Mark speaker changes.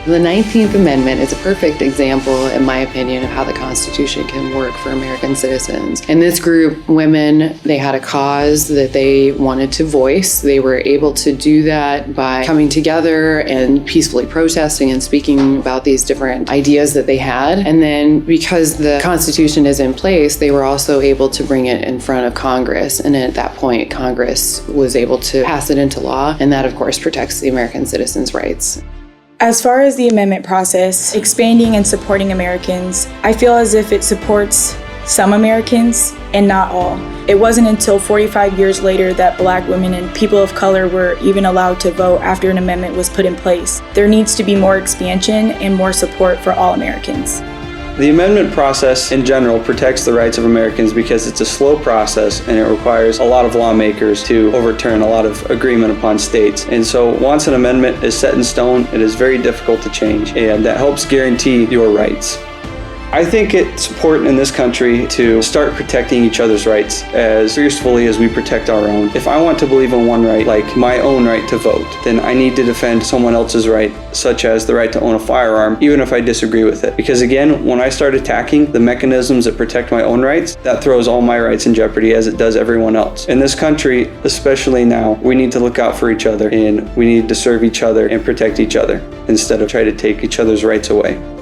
Speaker 1: The 19th Amendment is a perfect example, in my opinion, of how the Constitution can work for American citizens. In this group, women, they had a cause that they wanted to voice. They were able to do that by coming together and peacefully protesting and speaking about these different ideas that they had. And then because the Constitution is in place, they were also able to bring it in front of Congress. And at that point, Congress was able to pass it into law. And that, of course, protects the American citizens' rights.
Speaker 2: As far as the amendment process, expanding and supporting Americans, I feel as if it supports some Americans and not all. It wasn't until 45 years later that Black women and people of color were even allowed to vote after an amendment was put in place. There needs to be more expansion and more support for all Americans.
Speaker 3: The amendment process in general protects the rights of Americans because it's a slow process and it requires a lot of lawmakers to overturn a lot of agreement upon states. And so once an amendment is set in stone, it is very difficult to change, and that helps guarantee your rights. I think it's important in this country to start protecting each other's rights as fiercely as we protect our own. If I want to believe in one right, like my own right to vote, then I need to defend someone else's right, such as the right to own a firearm, even if I disagree with it. Because again, when I start attacking the mechanisms that protect my own rights, that throws all my rights in jeopardy as it does everyone else. In this country, especially now, we need to look out for each other and we need to serve each other and protect each other instead of try to take each other's rights away.